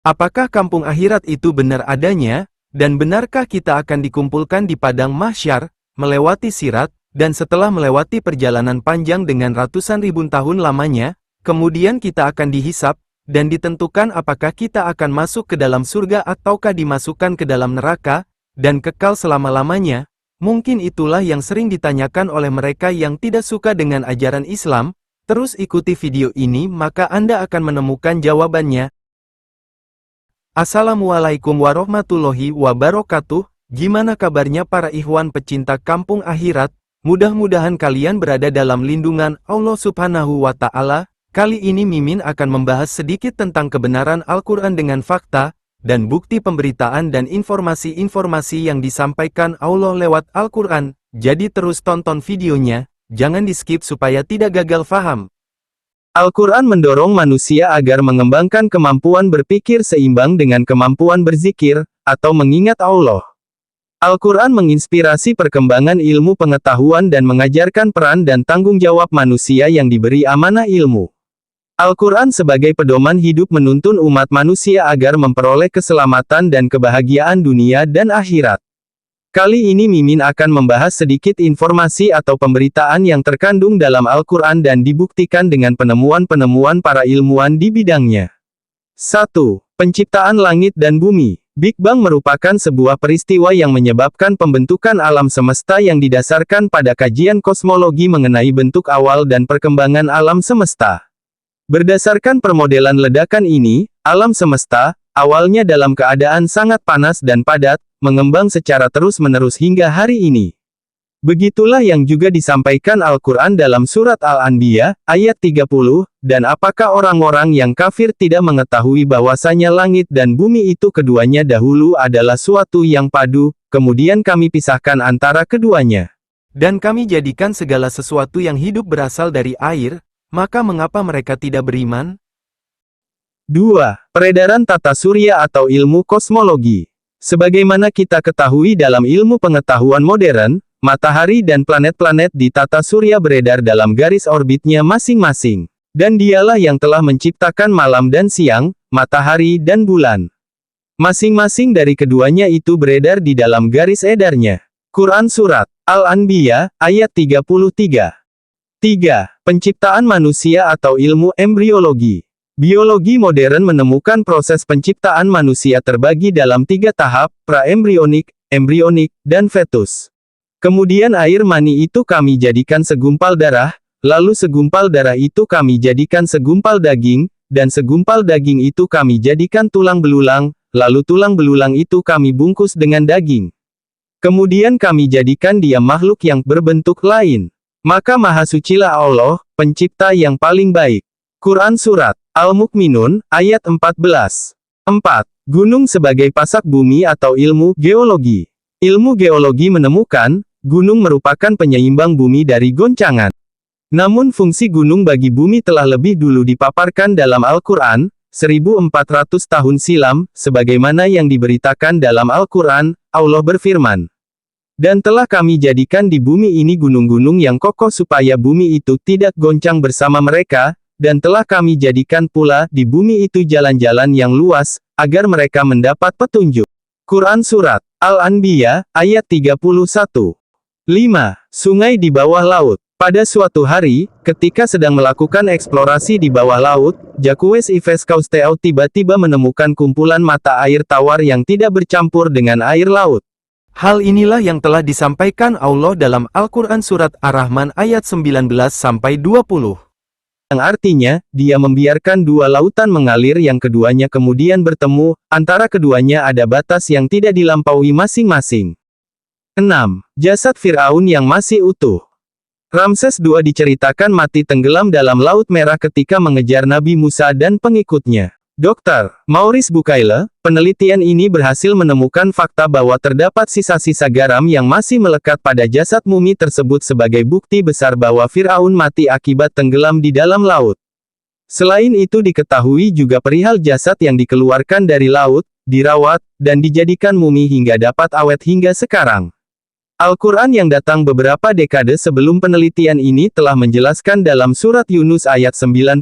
Apakah kampung akhirat itu benar adanya? Dan benarkah kita akan dikumpulkan di padang mahsyar, melewati sirat, dan setelah melewati perjalanan panjang dengan ratusan ribu tahun lamanya, kemudian kita akan dihisap, dan ditentukan apakah kita akan masuk ke dalam surga ataukah dimasukkan ke dalam neraka, dan kekal selama-lamanya? Mungkin itulah yang sering ditanyakan oleh mereka yang tidak suka dengan ajaran Islam. Terus ikuti video ini maka Anda akan menemukan jawabannya. Assalamualaikum warahmatullahi wabarakatuh. Gimana kabarnya para ikhwan pecinta kampung akhirat? Mudah-mudahan kalian berada dalam lindungan Allah Subhanahu wa Ta'ala. Kali ini Mimin akan membahas sedikit tentang kebenaran Al-Quran dengan fakta dan bukti pemberitaan dan informasi-informasi yang disampaikan Allah lewat Al-Quran. Jadi terus tonton videonya, jangan di-skip supaya tidak gagal faham. Al-Quran mendorong manusia agar mengembangkan kemampuan berpikir seimbang dengan kemampuan berzikir, atau mengingat Allah. Al-Quran menginspirasi perkembangan ilmu pengetahuan dan mengajarkan peran dan tanggung jawab manusia yang diberi amanah ilmu. Al-Quran sebagai pedoman hidup menuntun umat manusia agar memperoleh keselamatan dan kebahagiaan dunia dan akhirat. Kali ini Mimin akan membahas sedikit informasi atau pemberitaan yang terkandung dalam Al-Quran dan dibuktikan dengan penemuan-penemuan para ilmuwan di bidangnya. 1. Penciptaan langit dan bumi. Big Bang merupakan sebuah peristiwa yang menyebabkan pembentukan alam semesta yang didasarkan pada kajian kosmologi mengenai bentuk awal dan perkembangan alam semesta. Berdasarkan permodelan ledakan ini, alam semesta, awalnya dalam keadaan sangat panas dan padat, mengembang secara terus-menerus hingga hari ini. Begitulah yang juga disampaikan Al-Quran dalam surat Al-Anbiya, ayat 30, dan apakah orang-orang yang kafir tidak mengetahui bahwasanya langit dan bumi itu keduanya dahulu adalah suatu yang padu, kemudian kami pisahkan antara keduanya. Dan kami jadikan segala sesuatu yang hidup berasal dari air, maka mengapa mereka tidak beriman? 2. Peredaran tata surya atau ilmu kosmologi. Sebagaimana kita ketahui dalam ilmu pengetahuan modern, matahari dan planet-planet di tata surya beredar dalam garis orbitnya masing-masing. Dan dialah yang telah menciptakan malam dan siang, matahari dan bulan. Masing-masing dari keduanya itu beredar di dalam garis edarnya. Quran Surat Al-Anbiya, ayat 33. 3. Penciptaan manusia atau ilmu embriologi. Biologi modern menemukan proses penciptaan manusia terbagi dalam 3 tahap, praembrionik, embrionik, dan fetus. Kemudian air mani itu kami jadikan segumpal darah, lalu segumpal darah itu kami jadikan segumpal daging, dan segumpal daging itu kami jadikan tulang belulang, lalu tulang belulang itu kami bungkus dengan daging. Kemudian kami jadikan dia makhluk yang berbentuk lain. Maka Maha Sucilah Allah, pencipta yang paling baik. Quran Surat Al-Mukminun, ayat 14. 4. Gunung sebagai pasak bumi atau ilmu geologi. Ilmu geologi menemukan, gunung merupakan penyeimbang bumi dari goncangan. Namun fungsi gunung bagi bumi telah lebih dulu dipaparkan dalam Al-Quran, 1400 tahun silam, sebagaimana yang diberitakan dalam Al-Quran, Allah berfirman. Dan telah kami jadikan di bumi ini gunung-gunung yang kokoh supaya bumi itu tidak goncang bersama mereka, dan telah kami jadikan pula di bumi itu jalan-jalan yang luas, agar mereka mendapat petunjuk. Quran Surat Al-Anbiya, ayat 31. 5. Sungai di bawah laut. Pada suatu hari, ketika sedang melakukan eksplorasi di bawah laut, Jacques Yves Cousteau tiba-tiba menemukan kumpulan mata air tawar yang tidak bercampur dengan air laut. Hal inilah yang telah disampaikan Allah dalam Al-Quran Surat Ar-Rahman ayat 19-20. Yang artinya, dia membiarkan dua lautan mengalir yang keduanya kemudian bertemu, antara keduanya ada batas yang tidak dilampaui masing-masing. 6. Jasad Fir'aun yang masih utuh. Ramses II diceritakan mati tenggelam dalam Laut Merah ketika mengejar Nabi Musa dan pengikutnya. Dr. Maurice Bucaille, penelitian ini berhasil menemukan fakta bahwa terdapat sisa-sisa garam yang masih melekat pada jasad mumi tersebut sebagai bukti besar bahwa Fir'aun mati akibat tenggelam di dalam laut. Selain itu diketahui juga perihal jasad yang dikeluarkan dari laut, dirawat, dan dijadikan mumi hingga dapat awet hingga sekarang. Al-Quran yang datang beberapa dekade sebelum penelitian ini telah menjelaskan dalam surat Yunus ayat 92,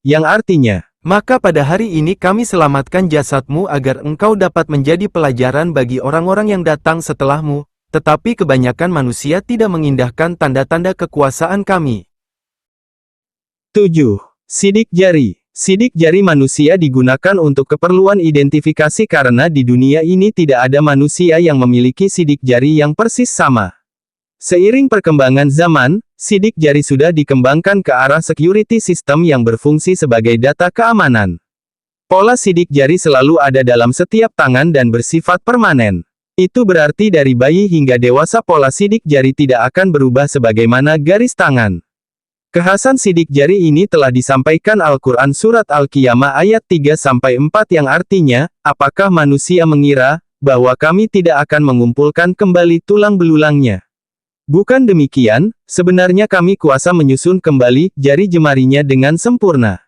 yang artinya, Maka pada hari ini kami selamatkan jasadmu agar engkau dapat menjadi pelajaran bagi orang-orang yang datang setelahmu, tetapi kebanyakan manusia tidak mengindahkan tanda-tanda kekuasaan kami. 7. Sidik jari. Sidik jari manusia digunakan untuk keperluan identifikasi karena di dunia ini tidak ada manusia yang memiliki sidik jari yang persis sama. Seiring perkembangan zaman, sidik jari sudah dikembangkan ke arah security system yang berfungsi sebagai data keamanan. Pola sidik jari selalu ada dalam setiap tangan dan bersifat permanen. Itu berarti dari bayi hingga dewasa pola sidik jari tidak akan berubah sebagaimana garis tangan. Kekhasan sidik jari ini telah disampaikan Al-Quran Surat Al-Qiyamah ayat 3-4 yang artinya, apakah manusia mengira, bahwa kami tidak akan mengumpulkan kembali tulang belulangnya? Bukan demikian, sebenarnya kami kuasa menyusun kembali jari jemarinya dengan sempurna.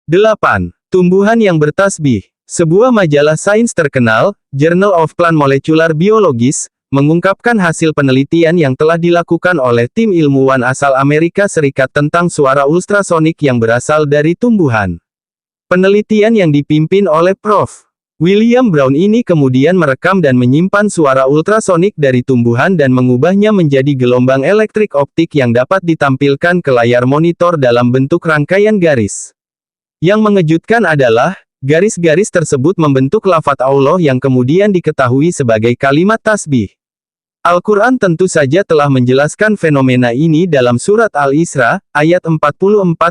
8. Tumbuhan yang bertasbih. Sebuah majalah sains terkenal, Journal of Plant Molecular Biologies, mengungkapkan hasil penelitian yang telah dilakukan oleh tim ilmuwan asal Amerika Serikat tentang suara ultrasonik yang berasal dari tumbuhan. Penelitian yang dipimpin oleh Prof. William Brown ini kemudian merekam dan menyimpan suara ultrasonik dari tumbuhan dan mengubahnya menjadi gelombang elektrik optik yang dapat ditampilkan ke layar monitor dalam bentuk rangkaian garis. Yang mengejutkan adalah, garis-garis tersebut membentuk lafaz Allah yang kemudian diketahui sebagai kalimat tasbih. Al-Quran tentu saja telah menjelaskan fenomena ini dalam surat Al-Isra, ayat 44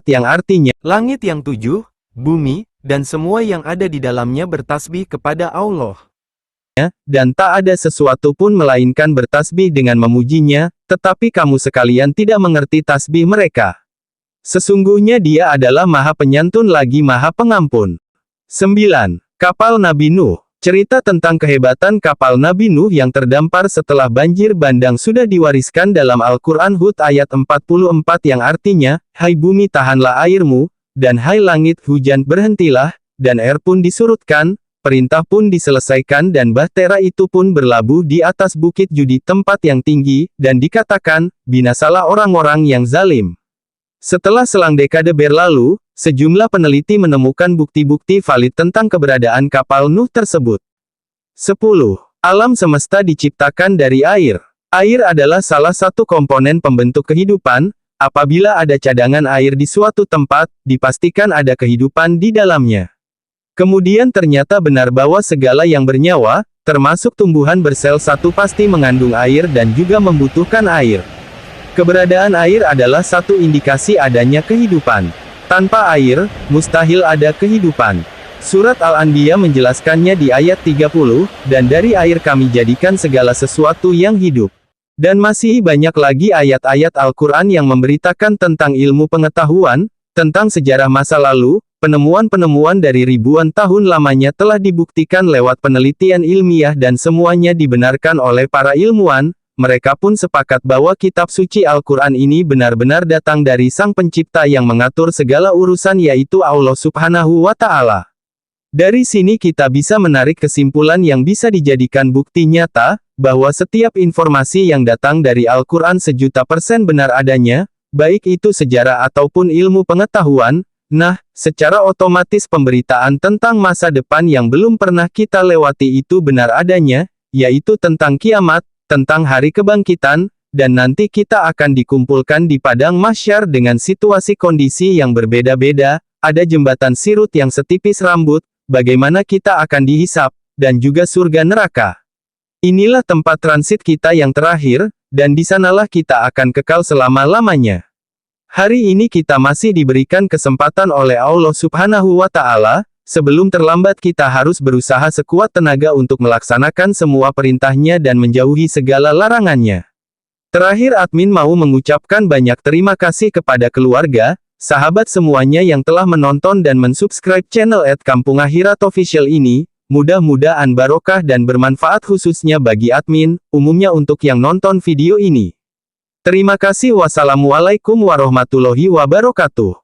yang artinya, Langit yang 7, bumi, dan semua yang ada di dalamnya bertasbih kepada Allah. Dan tak ada sesuatu pun melainkan bertasbih dengan memujinya, tetapi kamu sekalian tidak mengerti tasbih mereka. Sesungguhnya Dia adalah Maha Penyantun lagi Maha Pengampun. 9. Kapal Nabi Nuh. Cerita tentang kehebatan kapal Nabi Nuh yang terdampar setelah banjir bandang sudah diwariskan dalam Al-Quran Hud ayat 44 yang artinya, Hai bumi tahanlah airmu, dan hai langit hujan berhentilah, dan air pun disurutkan, perintah pun diselesaikan dan bahtera itu pun berlabuh di atas bukit Judi tempat yang tinggi, dan dikatakan, binasalah orang-orang yang zalim. Setelah selang dekade berlalu, sejumlah peneliti menemukan bukti-bukti valid tentang keberadaan kapal Nuh tersebut. 10. Alam semesta diciptakan dari air. Air adalah salah satu komponen pembentuk kehidupan. Apabila ada cadangan air di suatu tempat, dipastikan ada kehidupan di dalamnya. Kemudian ternyata benar bahwa segala yang bernyawa, termasuk tumbuhan bersel satu pasti mengandung air dan juga membutuhkan air. Keberadaan air adalah satu indikasi adanya kehidupan. Tanpa air, mustahil ada kehidupan. Surat Al-Anbiya menjelaskannya di ayat 30, dan dari air kami jadikan segala sesuatu yang hidup. Dan masih banyak lagi ayat-ayat Al-Quran yang memberitakan tentang ilmu pengetahuan, tentang sejarah masa lalu, penemuan-penemuan dari ribuan tahun lamanya telah dibuktikan lewat penelitian ilmiah dan semuanya dibenarkan oleh para ilmuwan, mereka pun sepakat bahwa kitab suci Al-Quran ini benar-benar datang dari Sang Pencipta yang mengatur segala urusan yaitu Allah Subhanahu wa Ta'ala. Dari sini kita bisa menarik kesimpulan yang bisa dijadikan bukti nyata, bahwa setiap informasi yang datang dari Al-Quran 1.000% benar adanya, baik itu sejarah ataupun ilmu pengetahuan. Nah, secara otomatis pemberitaan tentang masa depan yang belum pernah kita lewati itu benar adanya, yaitu tentang kiamat, tentang hari kebangkitan, dan nanti kita akan dikumpulkan di padang mahsyar dengan situasi kondisi yang berbeda-beda, ada jembatan sirut yang setipis rambut, bagaimana kita akan dihisap, dan juga surga neraka. Inilah tempat transit kita yang terakhir, dan di sanalah kita akan kekal selama-lamanya. Hari ini kita masih diberikan kesempatan oleh Allah Subhanahu wa Ta'ala, sebelum terlambat kita harus berusaha sekuat tenaga untuk melaksanakan semua perintahnya dan menjauhi segala larangannya. Terakhir admin mau mengucapkan banyak terima kasih kepada keluarga, sahabat semuanya yang telah menonton dan mensubscribe channel @Kampung Akhirat Official ini. Mudah-mudahan barokah dan bermanfaat khususnya bagi admin, umumnya untuk yang nonton video ini. Terima kasih. Wassalamualaikum warahmatullahi wabarakatuh.